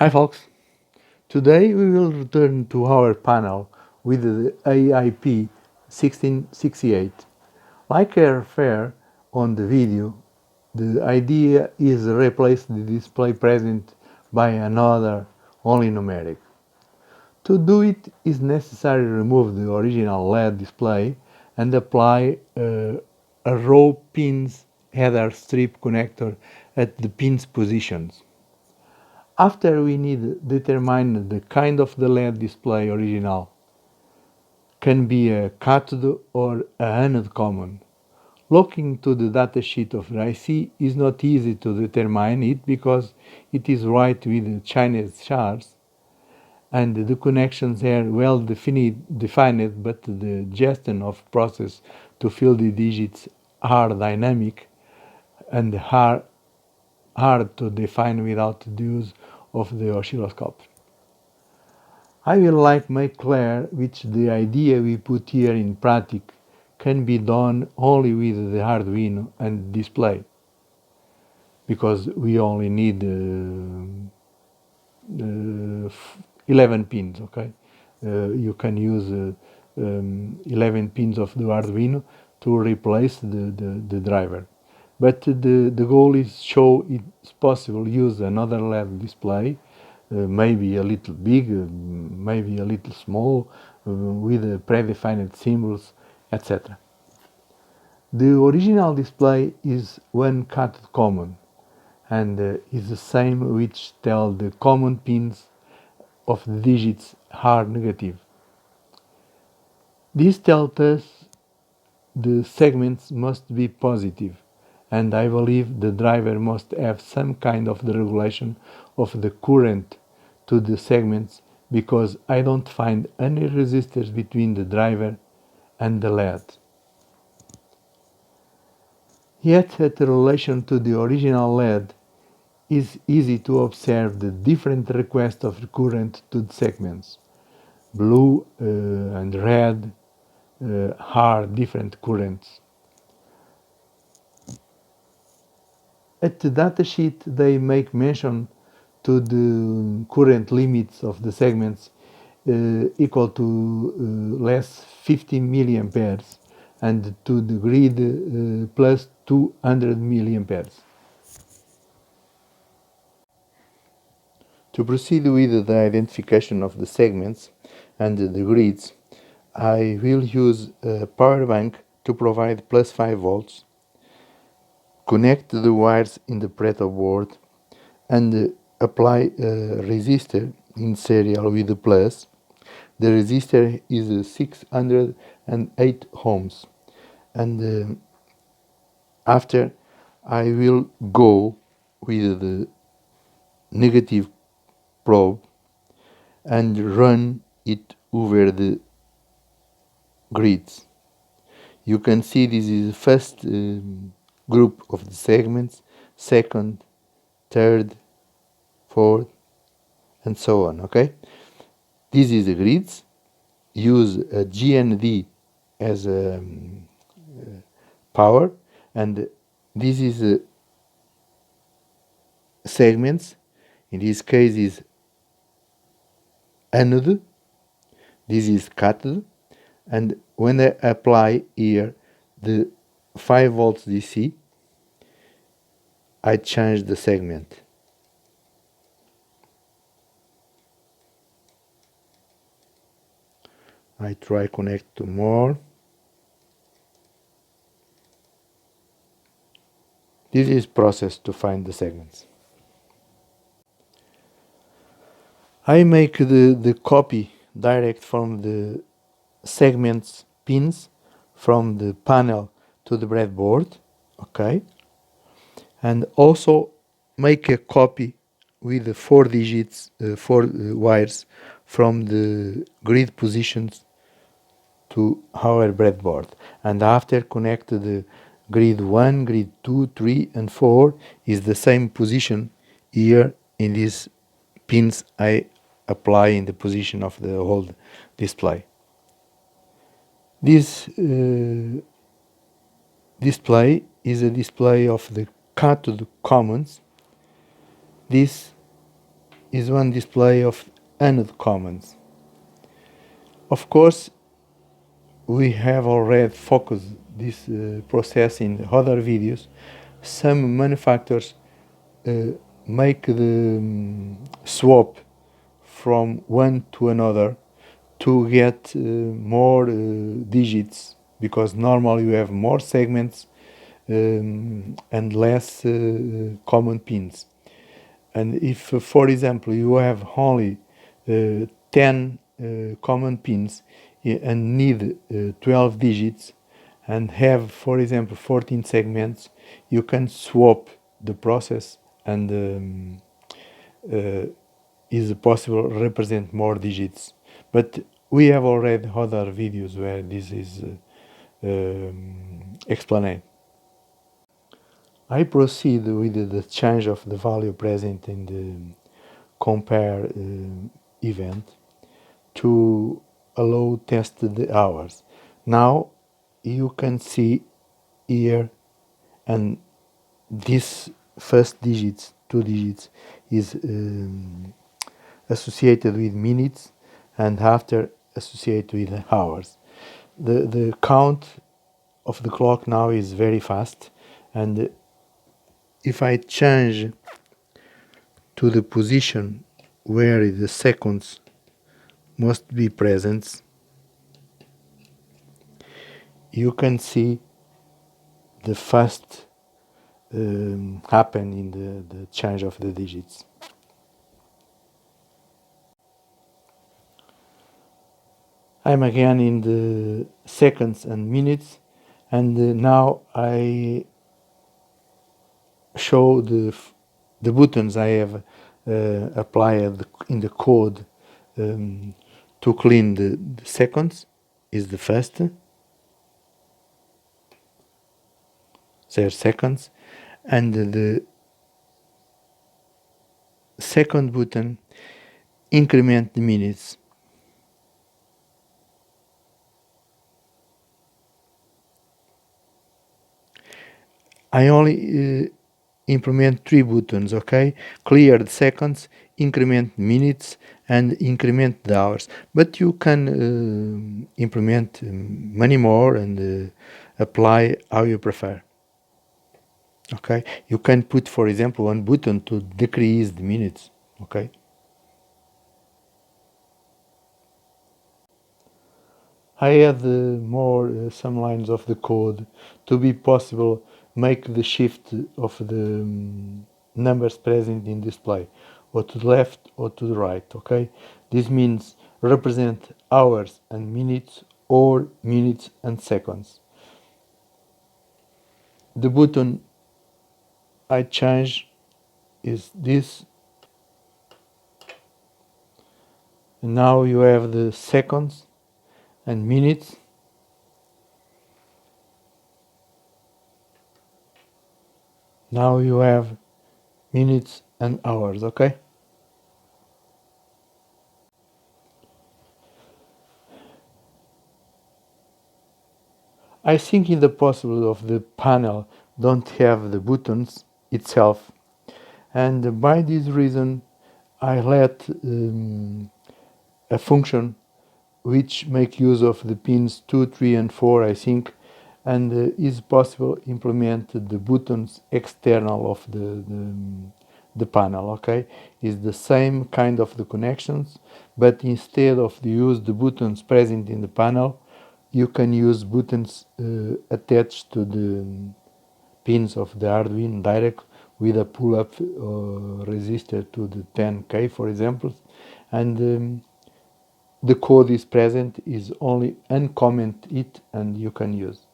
Hi folks, today we will return to our panel with the AIP1668. Like I refer on the video, the idea is to replace the display present by another only numeric. To do it is necessary to remove the original LED display and apply a row pins header strip connector at the pins positions. After we need determine the kind of the LED display original, can be a cathode or a anode common. Looking to the datasheet of the IC is not easy to determine it because it is right with the Chinese charts and the connections are well defined, but the gestion of process to fill the digits are dynamic and hard to define without the use of the oscilloscope. I will like make clear which the idea we put here in practice can be done only with the Arduino and display, because we only need 11 pins, okay? You can use 11 pins of the Arduino to replace the driver. But the goal is show it's possible use another LED display, maybe a little big, maybe a little small, with predefined symbols, etc. The original display is one cut common and is the same which tell the common pins of the digits are negative. This tells us the segments must be positive, and I believe the driver must have some kind of the regulation of the current to the segments, because I don't find any resistors between the driver and the LED. Yet at the relation to the original LED is easy to observe the different request of the current to the segments. Blue and red are different currents. At the datasheet, they make mention to the current limits of the segments equal to less 50 milliamperes and to the grid plus 200 milliamperes. To proceed with the identification of the segments and the grids, I will use a power bank to provide plus 5 volts, connect the wires in the Pareto board and apply a resistor in serial with the plus. The resistor is 608 ohms, and after I will go with the negative probe and run it over the grids. You can see this is the first group of the segments, second, third, fourth, and so on, okay? This is the grids. Use a GND as a power, and this is segments. In this case is anode, this is cathode, and when I apply here the 5 volts DC, I change the segment. I try connect to more. This is process to find the segments. I make the copy direct from the segments pins from the panel to the breadboard, okay? And also make a copy with the 4 digits, 4 wires from the grid positions to our breadboard. And after connect the grid 1, grid 2, 3 and 4 is the same position here in these pins I apply in the position of the old display. This display is a display of the cathode commons. This is one display of unused commands. Of course, we have already focused this process in other videos. Some manufacturers make the swap from one to another to get more digits, because normally you have more segments and less common pins. And if, for example, you have only 10 common pins and need 12 digits and have, for example, 14 segments, you can swap the process and is possible represent more digits. But we have already other videos where this is explained. I proceed with the change of the value present in the compare event to allow test the hours. Now you can see here, and this first digits, 2 digits, is associated with minutes, and after associated with hours. The count of the clock now is very fast, and if I change to the position where the seconds must be present, you can see the fast happen in the change of the digits. I'm again in the seconds and minutes, and now I show the buttons I have applied in the code to clean the seconds. Is the first 0 seconds, and the second button increment the minutes. I only implement 3 buttons, okay? Clear the seconds, increment minutes, and increment the hours. But you can implement many more and apply how you prefer. Okay? You can put, for example, one button to decrease the minutes. Okay? I add more some lines of the code to be possible make the shift of the numbers present in display, or to the left or to the right. Okay, this means represent hours and minutes, or minutes and seconds. The button I change is this, and now you have the seconds and minutes. Now you have minutes and hours. Okay. I think in the possibility of the panel don't have the buttons itself, and by this reason I let a function which make use of the pins 2, 3 and 4, I think, and is possible implement the buttons external of the panel. Okay, is the same kind of the connections, but instead of use the buttons present in the panel, you can use buttons attached to the pins of the Arduino direct with a pull-up resistor to the 10K, for example, and the code is present, is only uncomment it and you can use.